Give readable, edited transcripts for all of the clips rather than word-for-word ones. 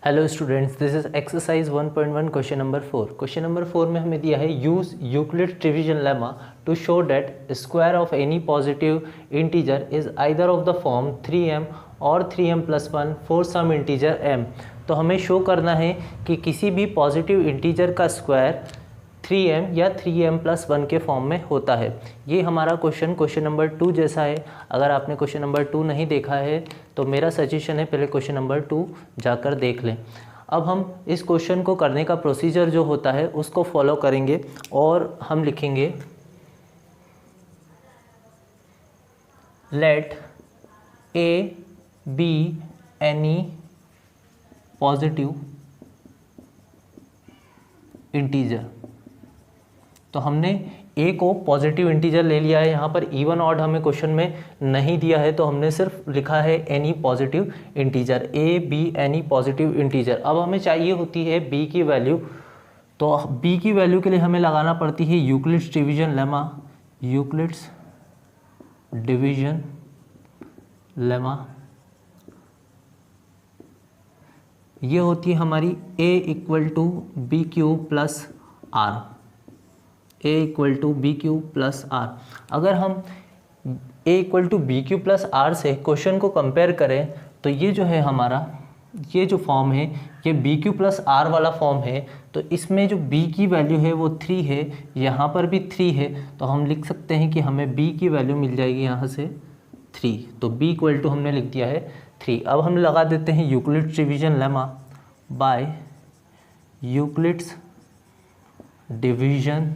Hello students, this is exercise 1.1 question number 4। Question number 4 में हमें दिया है use Euclid's division lemma to show that square of any positive integer is either of the form 3m और 3m+1 for some integer m। तो हमें show करना है कि किसी भी पॉजिटिव इंटीजर का स्क्वायर 3m या 3m+1 के फॉर्म में होता है। ये हमारा क्वेश्चन नंबर 2 जैसा है। अगर आपने क्वेश्चन नंबर 2 नहीं देखा है तो मेरा सजेशन है पहले क्वेश्चन नंबर 2 जाकर देख लें। अब हम इस क्वेश्चन को करने का प्रोसीजर जो होता है उसको फॉलो करेंगे और हम लिखेंगे let A be any positive integer. तो हमने ए को पॉजिटिव इंटीजर ले लिया है। यहाँ पर इवन ऑड हमें क्वेश्चन में नहीं दिया है तो हमने सिर्फ लिखा है any positive integer, A be any positive integer. अब हमें चाहिए होती है बी की वैल्यू। तो बी की वैल्यू के लिए हमें लगाना पड़ती है Euclid's division lemma. Euclid's division lemma ये होती है हमारी a equal to B Q plus R. a equal to B Q plus R. अगर हम a equal to B Q plus R से क्वेश्चन को कंपेयर करें तो ये जो है हमारा ये जो फॉर्म है ये बी क्यू प्लस आर वाला फॉर्म है। तो इसमें जो b की वैल्यू है वो 3 है, यहाँ पर भी 3 है। तो हम लिख सकते हैं कि हमें b की वैल्यू मिल जाएगी यहाँ से 3। तो b इक्वल टू हमने लिख दिया है 3। अब हम लगा देते हैं Euclid's division lemma by Euclid's division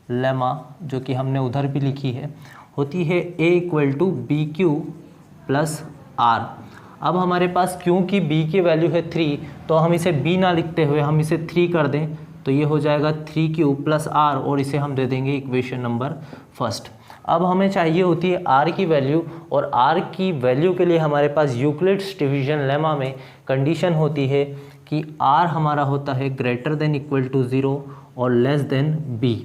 lemma, जो कि हमने उधर भी लिखी है, होती है a equal to B Q plus R. अब हमारे पास क्योंकि b की वैल्यू है 3 तो हम इसे b ना लिखते हुए हम इसे 3 कर दें तो ये हो जाएगा 3q प्लस आर और इसे हम दे देंगे इक्वेशन नंबर फर्स्ट। अब हमें चाहिए होती है r की वैल्यू और r की वैल्यू के लिए हमारे पास यूक्लिड्स डिवीजन लेमा में कंडीशन होती है कि r हमारा होता है ग्रेटर देन इक्वल टू 0 और लेस देन b।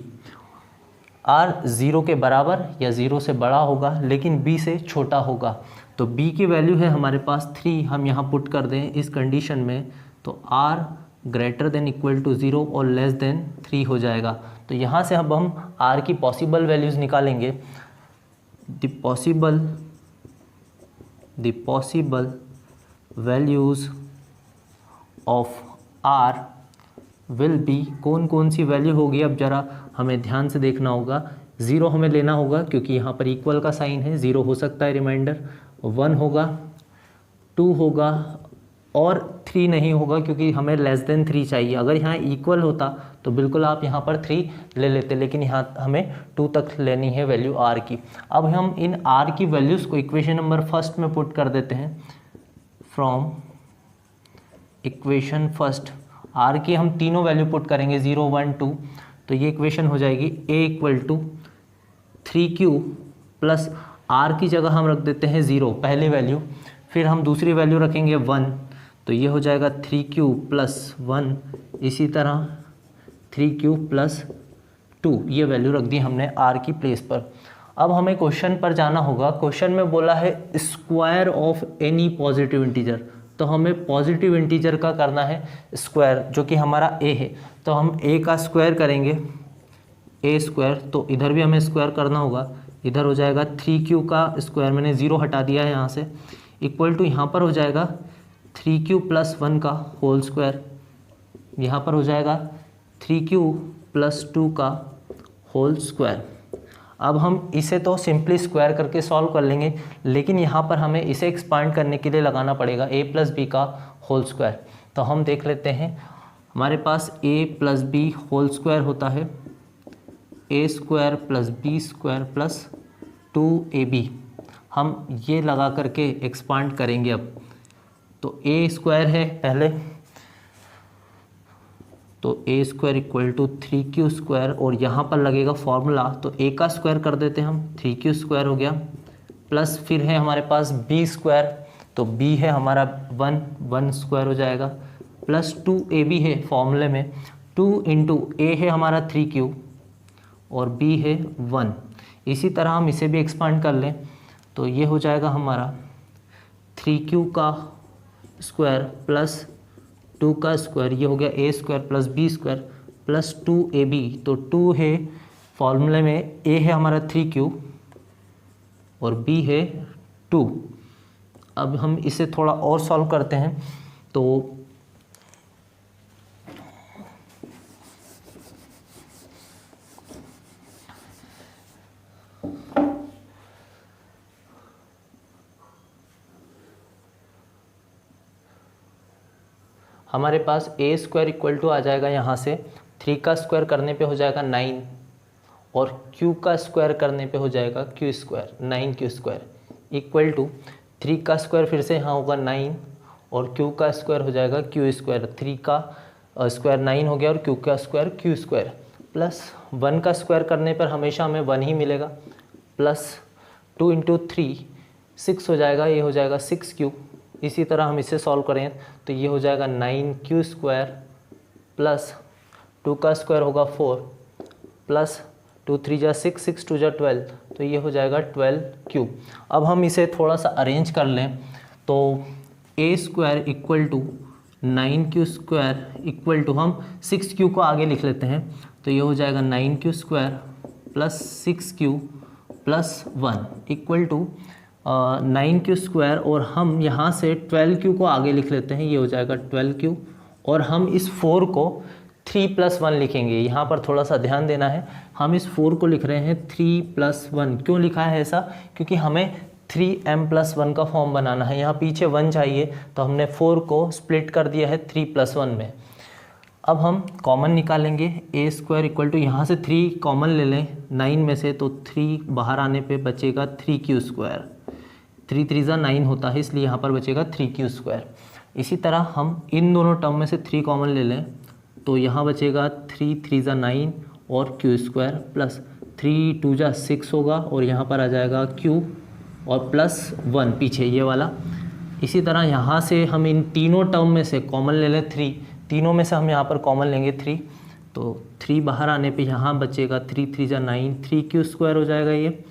r 0 के बराबर या 0 से बड़ा होगा लेकिन b से छोटा होगा। तो b की वैल्यू है हमारे पास 3, हम यहाँ पुट कर दें इस कंडीशन में तो r greater than equal to 0 और लेस देन 3 हो जाएगा। तो यहाँ से अब हम r की पॉसिबल वैल्यूज़ निकालेंगे। The possible values of r will be, कौन कौन सी वैल्यू होगी अब ज़रा हमें ध्यान से देखना होगा। 0 हमें लेना होगा क्योंकि यहाँ पर इक्वल का साइन है, 0 हो सकता है रिमाइंडर, 1 होगा, 2 होगा और 3 नहीं होगा क्योंकि हमें लेस देन 3 चाहिए। अगर यहाँ इक्वल होता तो बिल्कुल आप यहाँ पर 3 ले लेते, लेकिन यहाँ हमें 2 तक लेनी है वैल्यू r की। अब हम इन r की वैल्यूज़ को इक्वेशन नंबर फर्स्ट में पुट कर देते हैं। फ्रॉम इक्वेशन फर्स्ट r की हम तीनों वैल्यू पुट करेंगे 0 1 2। तो ये इक्वेशन हो जाएगी a equal to 3q plus r की जगह हम रख देते हैं 0 पहली वैल्यू, फिर हम दूसरी वैल्यू रखेंगे 1 तो ये हो जाएगा 3q प्लस 1, इसी तरह 3q प्लस 2 ये वैल्यू रख दी हमने r की प्लेस पर। अब हमें क्वेश्चन पर जाना होगा। क्वेश्चन में बोला है square of any positive integer, तो हमें पॉजिटिव इंटीजर का करना है स्क्वायर जो कि हमारा a है। तो हम a का स्क्वायर करेंगे, a स्क्वायर, तो इधर भी हमें स्क्वायर करना होगा। इधर हो जाएगा 3q का स्क्वायर, मैंने 0 हटा दिया है यहाँ से, इक्वल टू यहाँ पर हो जाएगा 3q प्लस 1 का होल स्क्वायर, यहाँ पर हो जाएगा 3q प्लस 2 का होल स्क्वायर। अब हम इसे तो सिंपली स्क्वायर करके सॉल्व कर लेंगे, लेकिन यहाँ पर हमें इसे एक्सपांड करने के लिए लगाना पड़ेगा a प्लस बी का होल स्क्वायर। तो हम देख लेते हैं, हमारे पास a plus B whole square होता है a square plus B square plus 2ab। हम ये लगा करके एक्सपांड करेंगे। अब तो a स्क्वायर है पहले, तो a square equal to 3q square और यहाँ पर लगेगा फॉर्मूला, तो a का स्क्वायर कर देते हैं हम, 3q स्क्वायर हो गया, प्लस फिर है हमारे पास b स्क्वायर, तो b है हमारा 1 स्क्वायर हो जाएगा, प्लस 2ab है फॉर्मूले में, 2 इंटू a है हमारा 3q और b है 1। इसी तरह हम इसे भी एक्सपांड कर लें तो ये हो जाएगा हमारा 3q का स्क्वायर प्लस 2 का स्क्वायर, ये हो गया a square plus b square plus 2ab। तो 2 है फॉर्मूले में, a है हमारा 3q और b है 2। अब हम इसे थोड़ा और सॉल्व करते हैं। तो हमारे पास a स्क्वायर इक्वल टू आ जाएगा यहाँ से 3 का स्क्वायर करने पे हो जाएगा 9 और q का स्क्वायर करने पे हो जाएगा q square, 9q square equal to 3 का स्क्वायर फिर से यहाँ होगा 9 और q का स्क्वायर हो जाएगा q स्क्वायर। 3 का स्क्वायर 9 हो गया और q का स्क्वायर q स्क्वायर प्लस 1 का स्क्वायर करने पर हमेशा हमें 1 ही मिलेगा प्लस 2 इंटू 3 6 हो जाएगा, ये हो जाएगा 6q। इसी तरह हम इसे सॉल्व करें तो ये हो जाएगा 9q स्क्वायर प्लस 2 का स्क्वायर होगा 4 प्लस 2 3 जा 6 6 2 जा 12, तो ये हो जाएगा 12q। अब हम इसे थोड़ा सा अरेंज कर लें तो a square equal to 9q square equal to, हम 6q को आगे लिख लेते हैं तो ये हो जाएगा 9q square plus 6q plus 1 equal to 9q square, और हम यहाँ से 12q को आगे लिख लेते हैं, ये हो जाएगा 12q। और हम इस 4 को 3 + 1 लिखेंगे। यहाँ पर थोड़ा सा ध्यान देना है, हम इस 4 को लिख रहे हैं 3 + 1। क्यों लिखा है ऐसा? क्योंकि हमें 3m + 1 का फॉर्म बनाना है। यहाँ पीछे 1 चाहिए तो हमने 4 को स्प्लिट कर दिया है 3 + 1 में। अब हम कॉमन निकालेंगे, a स्क्वायर इक्वल टू, यहाँ से 3 कॉमन ले लें 9 में से, तो 3 बाहर आने पे बचेगा 3q स्क्वायर। 3 3 जा 9 होता है, इसलिए यहाँ पर बचेगा 3q स्क्वायर। इसी तरह हम इन दोनों टर्म में से 3 कॉमन ले लें तो यहाँ बचेगा 3 3 जा 9 और q स्क्वायर प्लस 3 2 जा 6 होगा और यहाँ पर आ जाएगा q और प्लस 1 पीछे ये वाला। इसी तरह यहाँ से हम इन तीनों टर्म में से कॉमन ले लें 3, तीनों में से हम यहाँ पर कॉमन लेंगे 3, तो 3 बाहर आने पे यहाँ बचेगा 3 3 जा 9, 3q स्क्वायर हो जाएगा। ये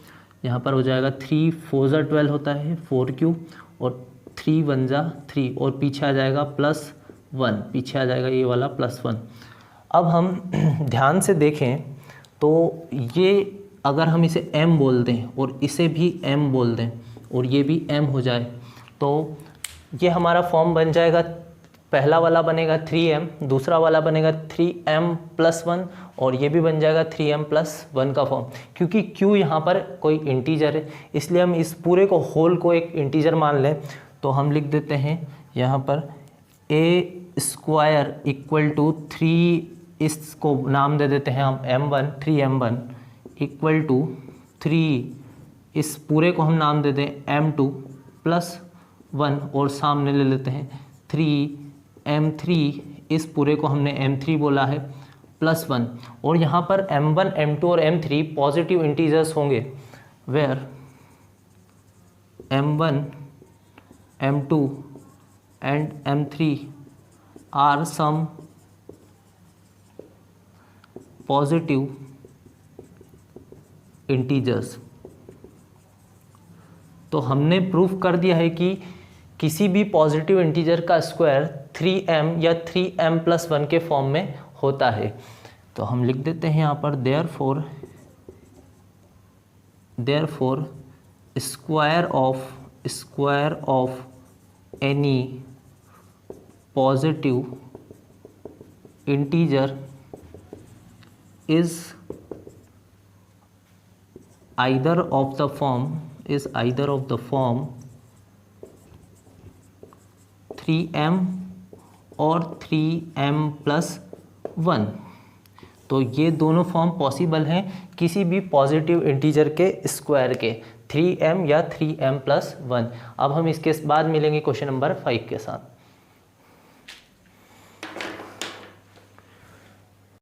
यहाँ पर हो जाएगा 3 4 जा 12 होता है 4q और 3 1 जा 3 और पीछे आ जाएगा प्लस 1, पीछे आ जाएगा ये वाला प्लस 1। अब हम ध्यान से देखें तो ये अगर हम इसे m बोल दें और इसे भी m बोल दें और ये भी m हो जाए तो ये हमारा फॉर्म बन जाएगा। पहला वाला बनेगा 3m, दूसरा वाला बनेगा 3m + 1 और ये भी बन जाएगा 3m + 1 का फॉर्म। क्योंकि q यहाँ पर कोई इंटीजर है इसलिए हम इस पूरे को होल को एक इंटीजर मान लें, तो हम लिख देते हैं यहाँ पर a स्क्वायर इक्वल टू 3, इसको नाम दे देते हैं हम m1, 3m1 इक्वल टू 3, इस पूरे को हम नाम दे दें m2 + 1 और सामने ले लेते हैं 3m3, इस पूरे को हमने m3 बोला है प्लस 1। और यहाँ पर m1 m2 और m3 पॉजिटिव इंटीजर्स होंगे, where m1 m2 and m3 are some positive integers. तो हमने प्रूफ कर दिया है कि किसी भी पॉजिटिव इंटीजर का स्क्वायर 3m या 3m + 1 के फॉर्म में होता है। तो हम लिख देते हैं यहाँ पर therefore square of any positive integer is either of the form 3m और 3m + 1। तो ये दोनों फॉर्म पॉसिबल हैं किसी भी पॉजिटिव इंटीजर के स्क्वायर के, 3m या 3m + 1। अब हम इसके बाद मिलेंगे क्वेश्चन नंबर 5 के साथ।